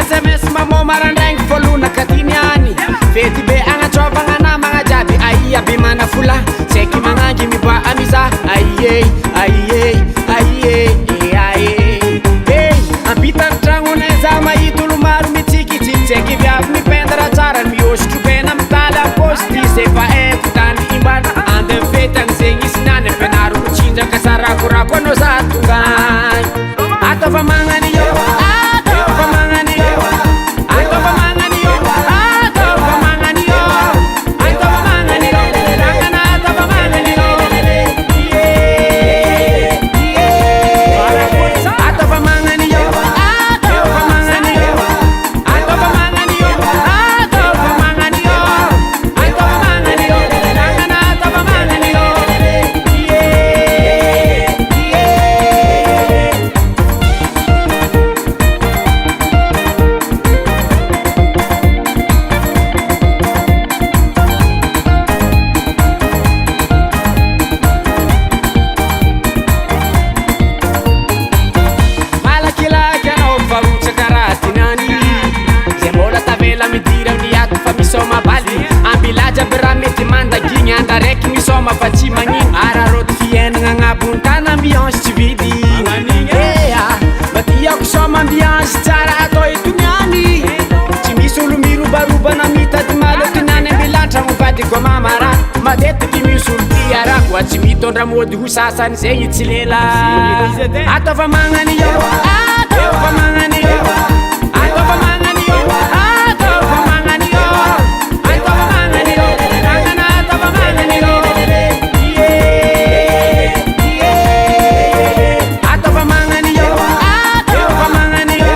SMS mamo marandraigny folona katiniany fety be agnatsovagna namagna jiaby aia be mana fola saiky magnangy miba amiza aie aie aie aie hey ampitany tragnonay za mahita olo maro mitsikitsy saiky viavy mipendra tsara miositro bena mitaly apostisy efa eko tany imbana ande fety agny zegny isinany ampianaro mitsindraka sarakorako anao za tongany atova magnany yo atova magnany yo atova magnany yo atova magnany yo atova magnany yo rangana atova magnany yo atova magnany yo atova magnany yo atova magnany yo atova magnany yo atova magnany yo rangana atova magnany yo malakilaky anao farotsaka raha tinany zay mbola tavela midira amin'ny ato fa misoma baly ambilaja aby raha mety mandagigny anda raiky misoma fa tsy magnino araroty fiainagna agnabony tany ambiance tsy vidy ea matiako soma ambiance tsara atao etoniany tsy misy olo mirobarobana mitady malo etoniany ambilatra mivadiko mamara matetiky misy olo tiarako tsy mitondra mody ho sasany zegny tsy lela atova magnany yo atova magnany yo atova magnany yo atova magnany yo atova magnany yo rangana atova magnany yo atova magnany yo atova magnany yo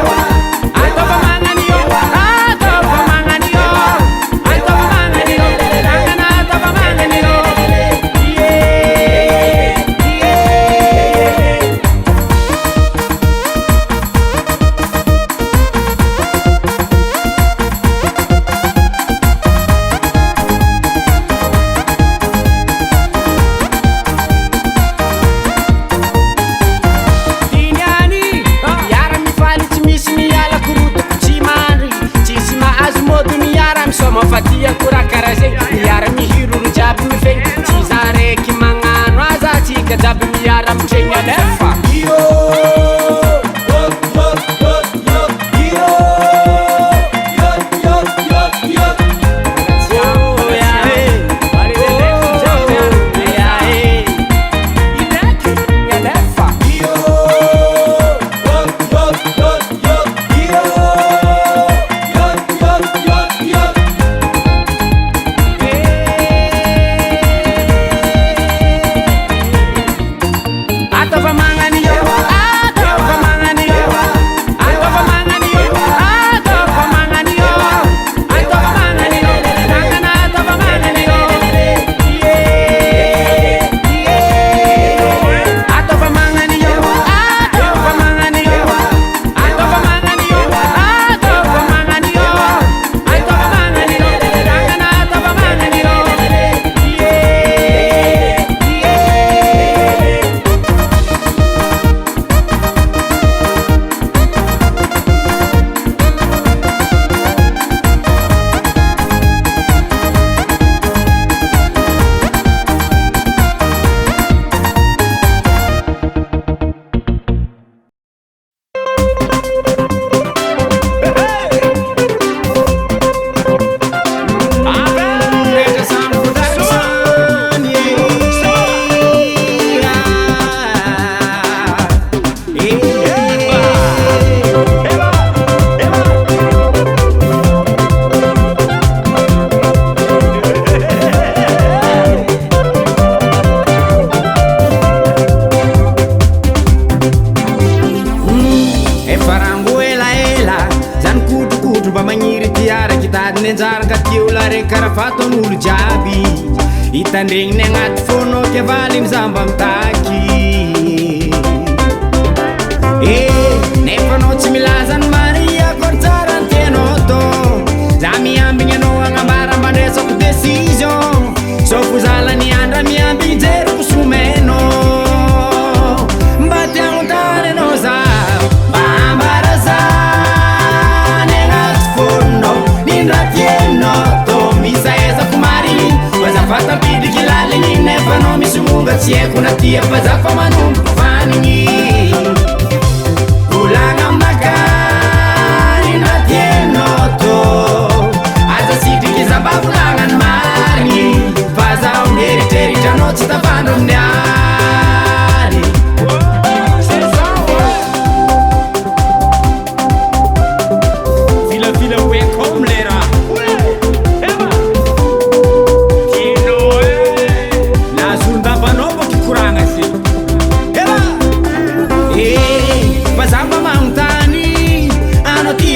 atova magnany yo atova magnany yo atova magnany yo rangana atova magnany yo Tinyany miara mifaly tsy misy miala korotoko tsy mandry tsisy mahazo mody miara misoma fa tiako raha karaha zegny miara mihiroro jiaby mifegny tsy za raiky magnano aza tsika jiaby miara mitregny alefa atova magnany yo atova magnany yo atova magnany yo atova magnany yo atova magnany yo rangana atova magnany yo atova magnany yo atova magnany yo atova magnany yo atova magnany yo atova magnany yo rangana atova magnany yo faton'olo jiaby hitandregniny agnaty fônô kevaly mizamba mitaky nefa anao tsy milaza ny maria akory tsara ny tianao tô za miambigny anao agnambara mba ndresako décision sôfo zalany andra miambigny jeriko someno mba tiagno tany anao za mba ambarazany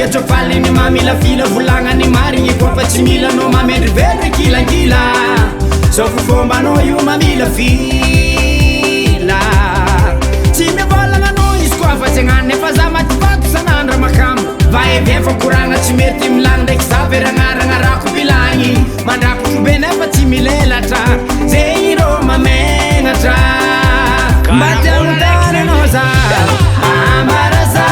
milatro faliny mamila fila volagnany marigny koa fa tsy mila no mamendry very kilangila sao fofombanao io mamila fila tsy mivolagna no izy koa fa tsy agnano nefa za mativato sanandra makamo va evy fa koragna tsy mety milagny ndraiky za veranaragna rako milagny mandrakotro be nefa tsy milelatra zegny rô mamenatra mba tiagnotany anao za ambara za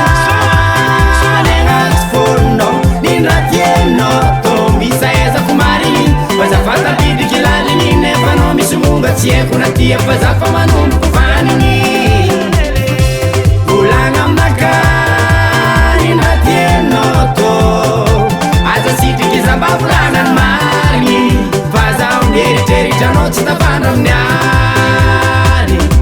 negnaty fôronao nindratienao tô misaezako marigny fa za fatabidiky laligny nefa anao misy monga tsy haiko na tia fa za fa manomboko vanigny volagna aminaka nindratienao tô aza sitriky za mba volagnany marigny fa zaho mieritreritranao tsy tafandro amin'ny any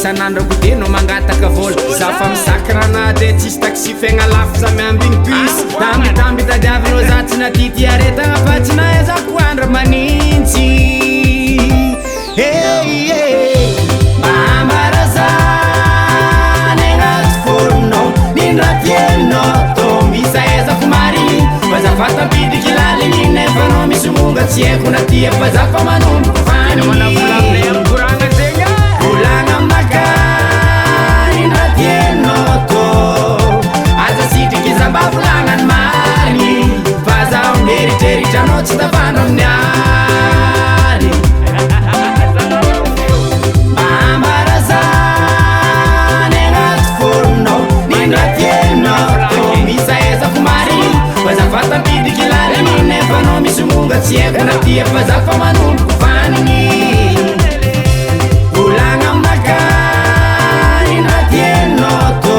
isan'andrako de no mangataka vola za fa misakrana de tsisy taxi fiaigna lafo za miambigny bus tambitamby tadiavinao za tsy natity aretagna fa tsy naezako andra manintsy mambara za negnaty fôronao nindratienao tô misaezako marigny fa za fatabidiky laligny nefa anao misy monga tsy haiko na tia fa za fa manomboko vanigny volagna aminaka nindratienao tô aza sitriky za mba volagnany marigny fa zaho mieritreritranao tsy tafandro amin'ny any ambara za negnaty fôronao nindratienao tô misaezako marigny fa za fatabidiky laligny nefa anao misy monga tsy haiko na tia fa za fa manomboko vanigny volagna aminaka nindratienao tô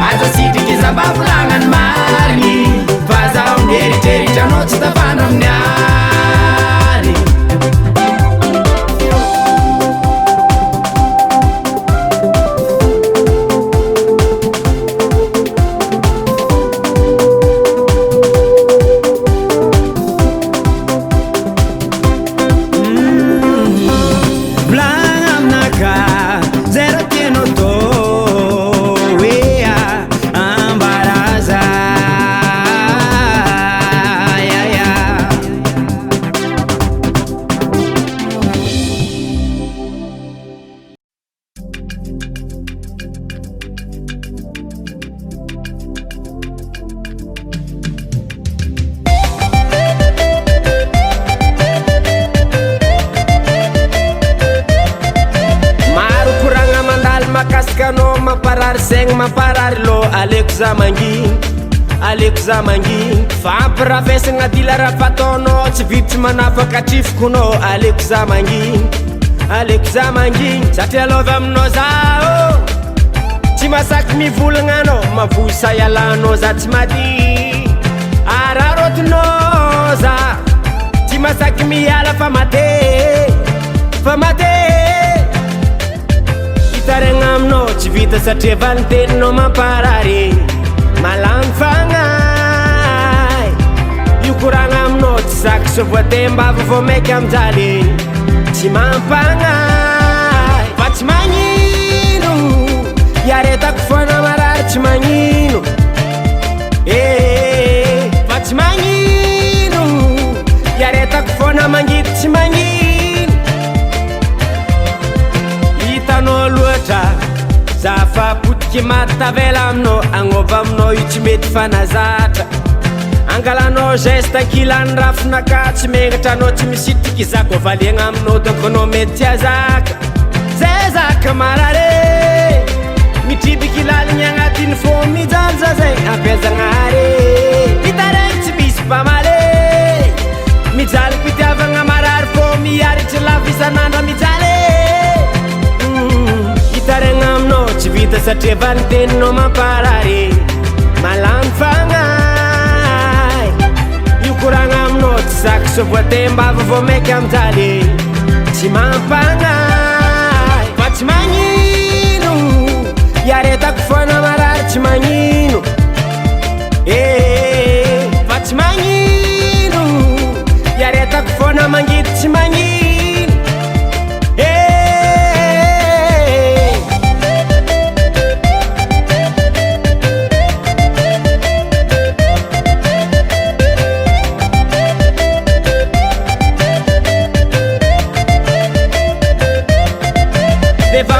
aza sitriky za mba volagnany marigny fa zaho mieritreritranao tsy tafandro amin'ny any mamparary saigny mamparary lô aleko za mangigny fampiravesagna dila raha fataonao tsy vitry manafaka trifokonao aleko za mangigny satria lôva aminao zao tsy masaky mivolagna anao mavosa ialanao za tsy mady ararotinao za tsy masaky miala fa mate taregna aminao tsy vita satria valiteninao mamparary malamy fagnay io koragna aminao tsy saky so voatembava vao maiky aminjaly tsy mampagnay fa tsy magnino iaretako foana marary tsy magnino fa tsy magnino iaretako foana mangidy tsy magnino hitanao loatra za fa potiky matavela aminao agnova aminao io tsy mety fanazatra angalanao geste ankilany rafinaka tsy megnatra anao tsy misitriky zako valiagna aminao donc anao mety tia zaka zay zaka marare mitribiky laligny agnatiny fô mijanja zay ampiazagnare hitaregny tsy misy mpamale mijaly mpitiavagna marary fô miaritry lafo isanandra mijaly hitaregna aminao tsy vita satria valiteninao mamparary malamy fagnay io koragna aminao tsy saky so voatembava vao maiky aminjaly tsy mampagnay fa tsy magnino iaretako foana marary tsy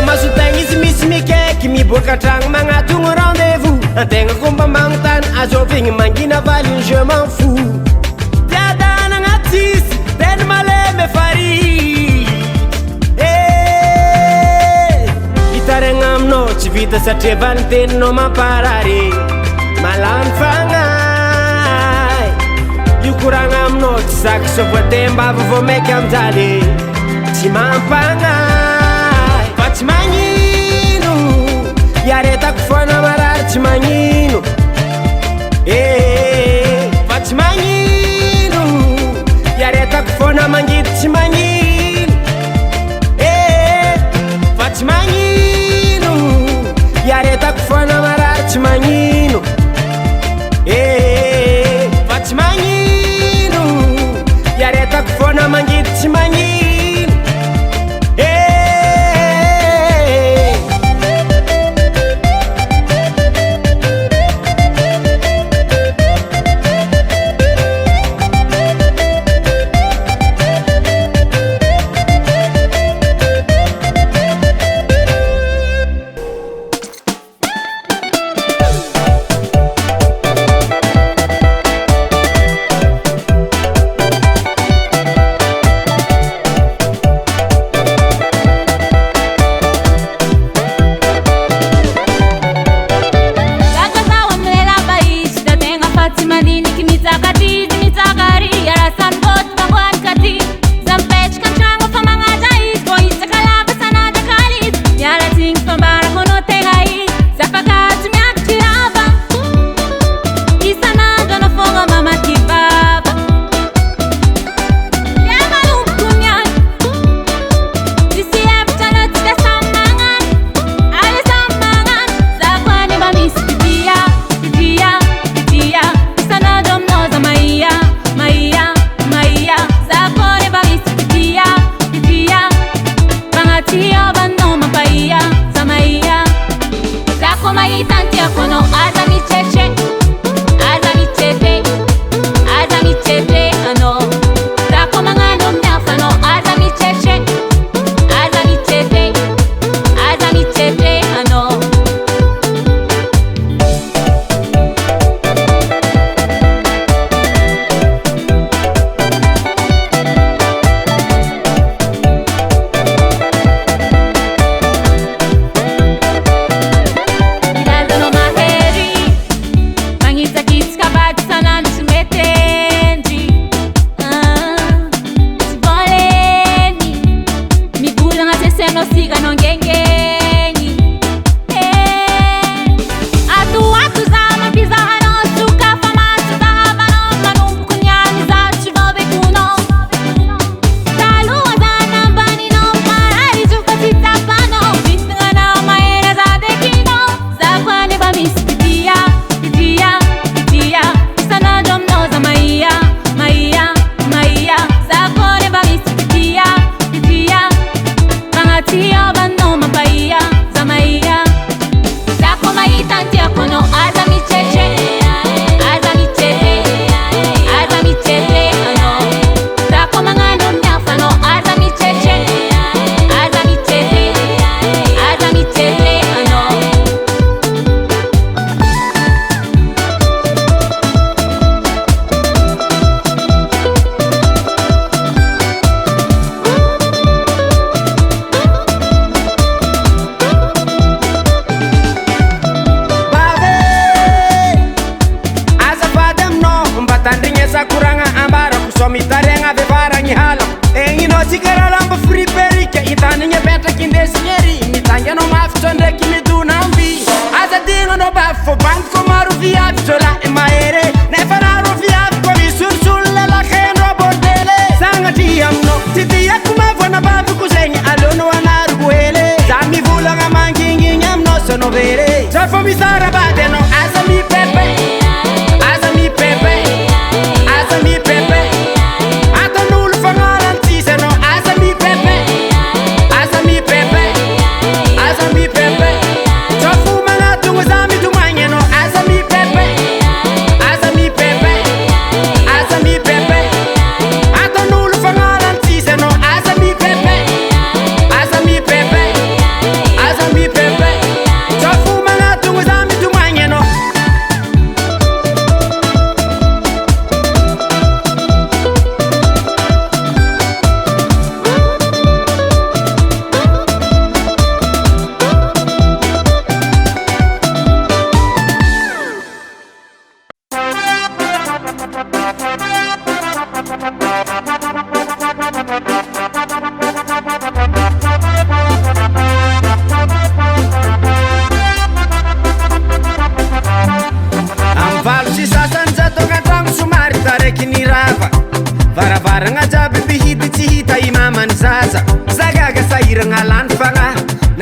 masotegna izy misy mikaiky miboaka tragno magnatogno rendez-vous antegna komba magnontany azovigny mangina valiny je m'en fous tiadana agnatisy teny malemy fary hitaregna aminao tsy vita satria valin-teninao mamparary malamy fagnay io koragna aminao tsy saky so voatembava vo maiky amjaly tsy mampagnay fa tsy magnino iaretako foana marary tsy magnino fa tsy magnino iaretako foana mangidy tsy magnino fa tsy magnino iaretako foana marary tsy magnino fa tsy magnino iaretako foana mangidy tsy magnino Ilazano maheri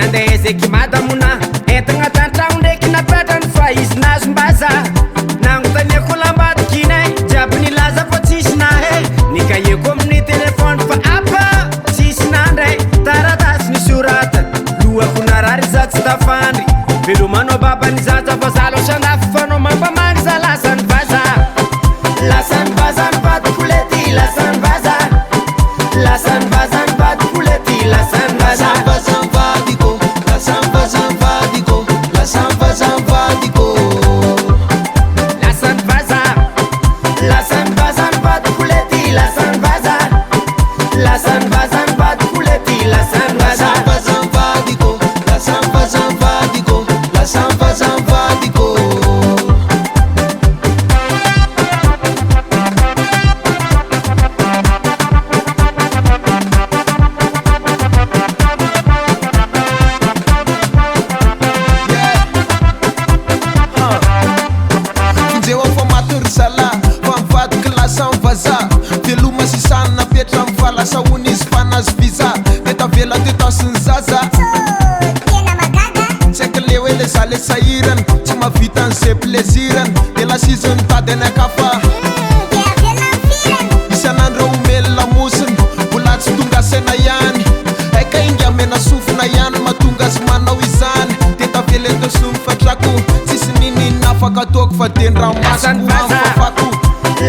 mandeha ezeky madamona entagna tantragno ndraiky napetrany fa izy nazombaza nagnontaniako lambadikinay jiaby nilaza fa tsisy nahe nikaieko amin'ny telefony fa apa tsisy nandray taratasy nisorata lohako narary za tsy tafandry velomanao babany zaza fa zalo sandafy fanao mampamany za lasany vaza lasany vazany vadikolety lasany vaza lasany vazany vadikolety lasany vaza Lasam vadiko, lasam vadiko, lasam vadiko. lasany vaza lasany vazany vadikolety lasany vaza lasany vazany vadikolety lasany vaza Lasam vadiko, lasam vadiko, lasam vadiko. Finjewa fa matyry zala fa mivadiky lasa mivaza veloma sisany napetra mivalasa hony izy fanazy viza netavela tetasiny zaza tsy aiky le hoe le za le sahirany tsy mahavita an'izay plezirany de lasiziny mitady any akafa isan'andro omely lamosiny mbola tsy tonga saina ihany aika inga mena sofina ihany mahatonga azy manao izany tetavela eto sy mifatrako tsisy ninina afaka ataoko fa de ny lasany ranomasoko vaza amfafako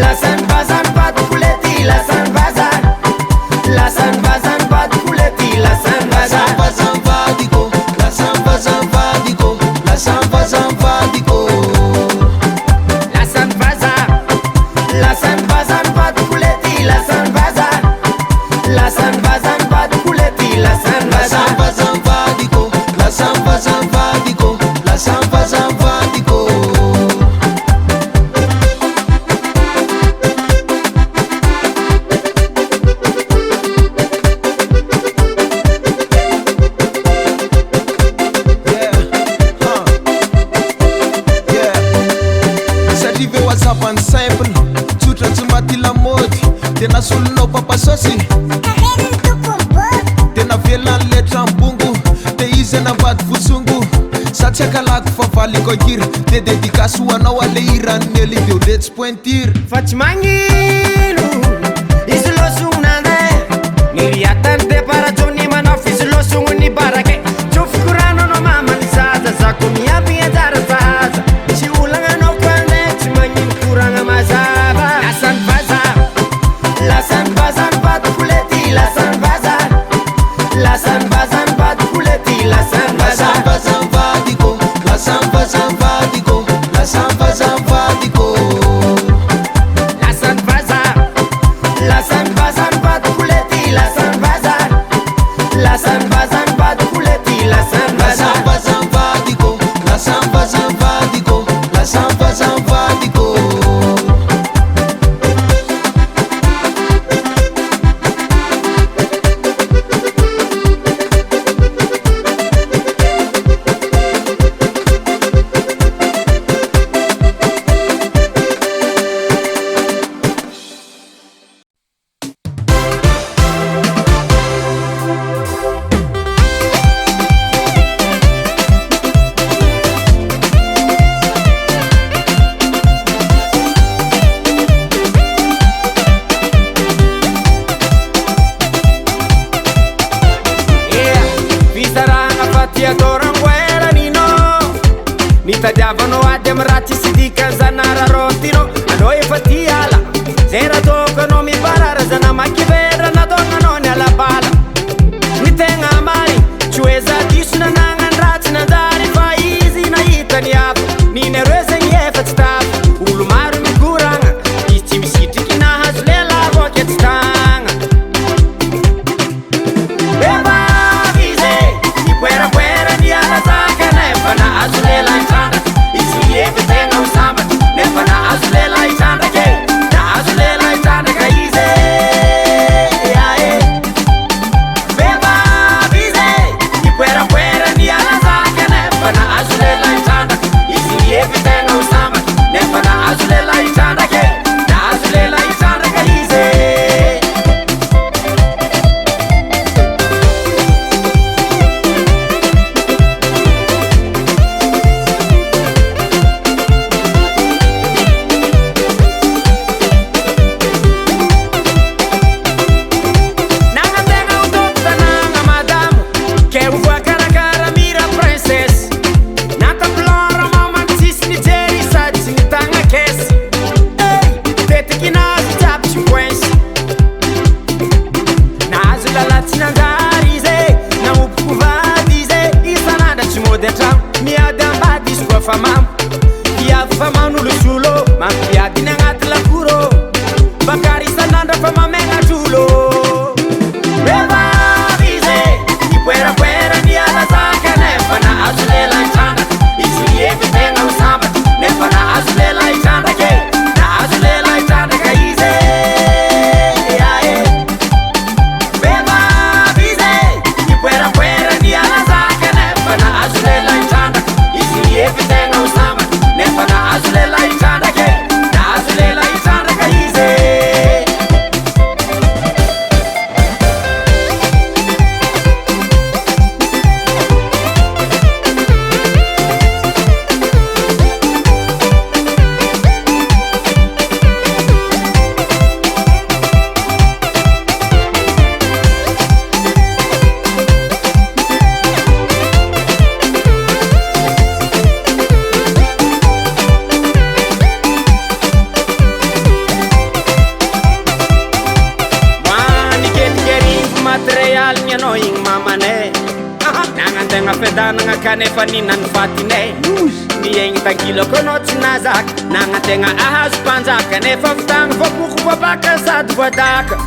lasany vazany vadikolety lasany vaza lasany vazany vadikolety lasany vaza Lasam vadiko, lasam vadiko, lasam vadiko. lasany vaza lasany vazany vadikolety lasany vaza lasany vazany vadikolety lasany vaza Lasam vadiko, lasam vadiko, lasam vadiko. Satria ve ho azavany simple tsotra tsy maty lamody de nasolonao papasosy de navelan'le trambongo de izy anambady votsongo sa tsy akalako fa valiko ahiry de dedikasy ho anao ale iran'ny eli de ole tsy pointiry fa tsy magnino izy losongnande niriatany deparajony manao fizy losongony barake tsofiko rano anao mamany zaza zako miampy anjara zaza tsy olagnanao koane tsy magnino koragna mazava lasany vaza lasany vazany vadikolety lasany vaza lasany vazany vadikolety lasany vaza Lasam vadiko, lasam vadiko, lasam vadiko. lasany vaza lasany vazany vadikolety lasany vaza lasany vazany vadikolety lasany vaza Lasam vadiko, lasam vadiko, lasam vadiko. Fizaragna fa tiadorangoeranino nitadiavanao ady amy raha tsisy dikany zanararotino anao efa ty ala zay raha toko anao mibarara zana makivedra nataonanao ny alabala ny tegna mariny tsy hoe za diso nanagna ny ratsy nanjary fa izy nahitany hafa ninareo zegny efa tsy tafa olo maro mikoragna izy tsy misitriky nahazo lelavo ake tsy tagna evavize nipuerapuera ni alazaka nefa nahazo lela itrandra izy efa tegna ho sambatra nefa nahazo lela itrandra ke nahazo lela itrandra ka izy famam Iavy faman'olo solo mampiadiny agnaty lakoro Bakary isan'andro fa mamegna trolo Vehivavy zay ipoerapoera ny alazaka nefa nahazo lehilahy trandraka izy mievy tegna ho sambatra nefa nahazo lehilahy trandraka nahazo lehilahy trandraka izy Vehivavy zay ipoerapoera ny alazaka nefa nahazo lehilahy trandraka izy mievy tegna ho sambatra nefa nahazo lehilahy trandraka nahazo lehilahy trandraka izy Fedanagna kanefa ninany fatinay Miegny tangilako anao tsy nazaka Nagnategna ahazo mpanjaka Nefa fitagna voaboko voabaka sady voadaka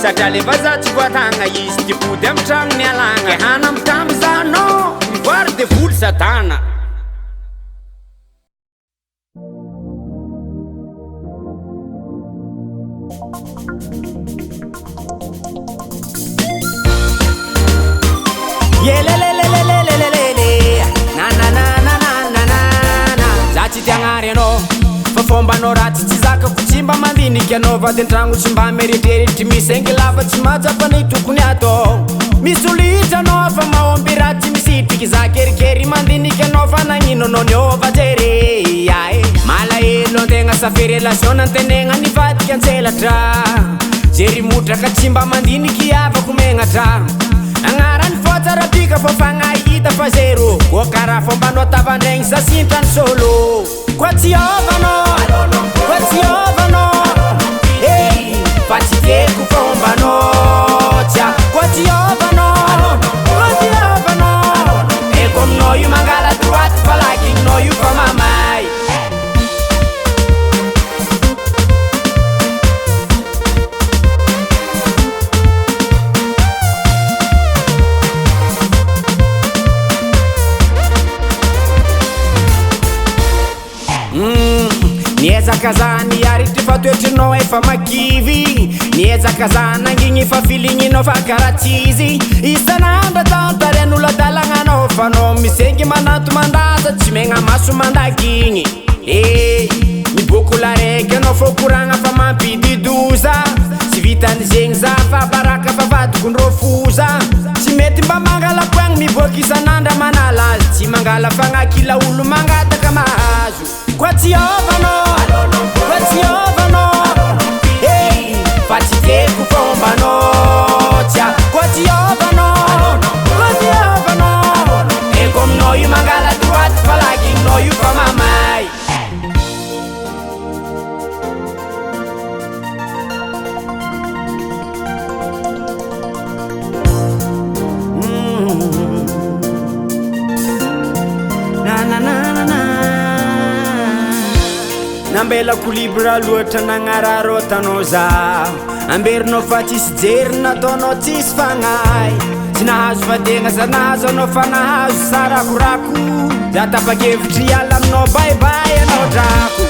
Satria le vazatsy voatagna izy ty body amy tragno ny alagna Hana amy tamy zano mivoary de voly satana Yelelelelelelelele Na na na na na na na na Zatsy tiagnary anao Fa fomba anao ratsy tsy zakako tsy mba mandiniky anao vady an-tragno tsy mba meritreritry misy engy lava tsy mahatsapany tokony atao Misy olitra anao fa mahomby ratsy misitriky za kerikery mandiniky anao fa nagnino anao niova jery Malahelo antegna safy relation antenegna nivadiky antselatra Jery motraka tsy mba mandiniky avako megnatra Agnarany fotsarapika fa fagnahita fa zero Koa karaha fomba anao tavandregny sasintrany solo Kwa tsy ovanao, kwa tsy ovanao Fa tsy tieko fombanao Tsia, kwa tsy ovanao, kwa tsy ovanao Eko aminao io mangala droite fa lakinao io fa mamay Niezaka za niaritry fa toetrinao efa makivy Niezaka za nangigny fa filigninao fa karaha izy Isan'andro tantaren'olo adalagnanao fa anao misengy mananto mandaza tsy megna maso mandakigny Miboko laraiky anao fô koragna fa mampididoza Tsy vitan'izegny za fa baraka fa vadikondrô foza Tsy mety mba mangala poagny miboaky isan'andra manalazy Tsy mangala fagnakila olo mangataka mahazo Kwa tsy ovanao, kwa tsy ovanao Fa tsy tieko fombanao Tsia, kwa tsy ovanao, kwa tsy ovanao Eko aminao io mangala droite fa lakinao io fa mamay Na na na na na Nambelako libra loatra nagnararotanao za Amberinao fa tsisy jery nataonao tsisy fagnahy Tsy nahazo fategna za nahazo anao fa nahazo sarakorako Za tapa-kevitry hiala aminao baibay anao drako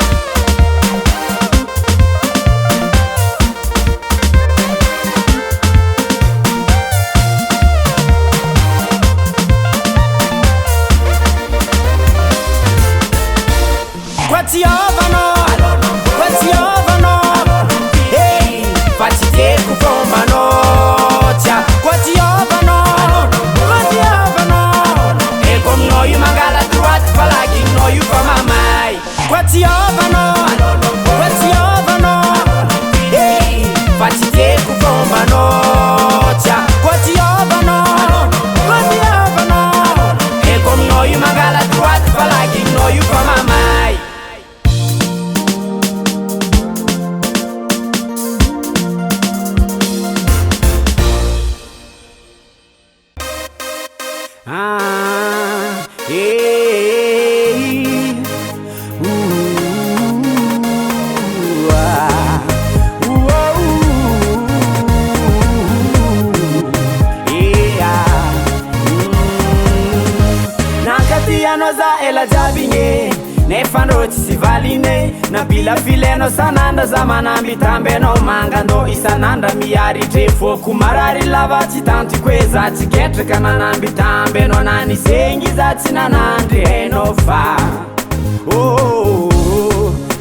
ela jabigny nefa andrô tsy sy valine nabila filenao sanandra za manamby tamby anao mangandô isanandra miaritre fôko marary lava tsy tantiko hoe za tsy ketraka nanamby tamby anao nanizegny za tsy nanandry hainao fa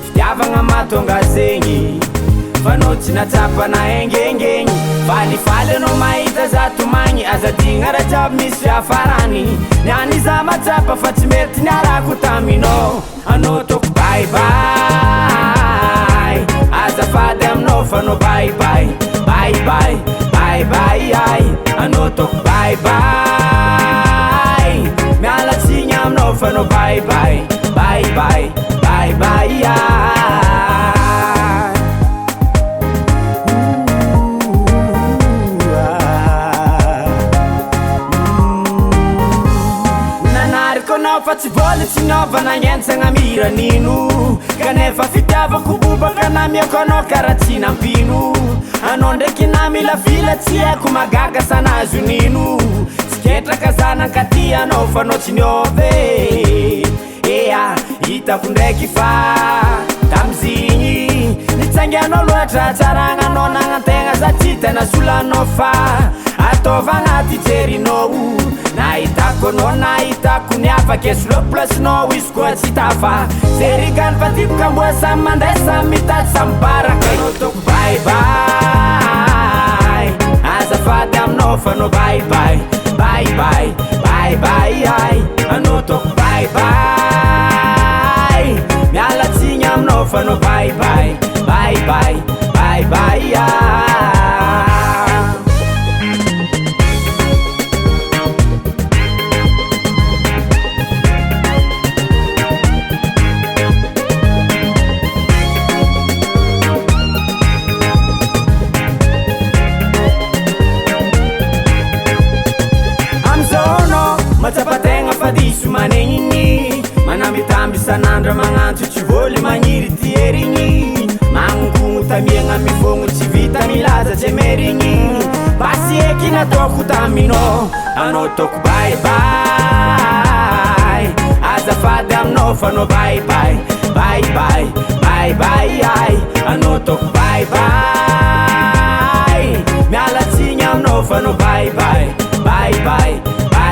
fitiavagna mahatonga zegny fanao tsy natsapana engengegny falifaly anao mahita za tomagny azadigna raha jiaby misy fiafarany niany za matsapa fa tsy mety niarako taminao anao toko baibay azafady aminao fanao baibay baibay baibay ay anao toko baibay mialatsigny aminao fanao baibay baibay baibay ay fa tsy voly tsy niova nagnentsagna miranino kanefa fitiavako bobaka namiako anao karaha tsy nampino anao ndraiky na mila vila tsy haiko magaga sanazo nino tsy ketraka zanankaty anao fanao tsy niove ea hitako ndraiky fa tamizigny nitsangianao loatra tsaragna anao nagnantegna za tsy tena solanao fa ataovagna ty jerinao nahitako anao nahitako niafaka esolo plasinao izy koa tsy tafa zerigany fa tipoko amboa samy mandeha samy mitady samy baraka anao toko baibay azafady aminao fanao baibay baibay baibay ay anao toko baibay mialatsigny aminao fanao baibay baibay baibay ay matsapategna fa diso manegniny manambitamby sanandra magnantso tsy voly magniry tierigny magnokogno tamiagna mifogno tsy vita milaza tsy merigny basy eky nataoko taminao anao toko baibay azafady aminao fanao baibay baibay baibay ay anao toko baibay mialatsigny aminao fanao baibay baibay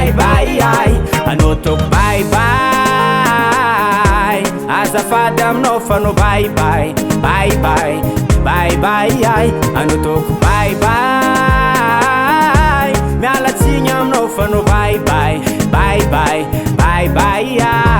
baibay ay anao toko baibay azafady aminao fanao baibay baibay baibay ay anao toko baibay mialatsigny aminao fanao baibay baibay baibay ay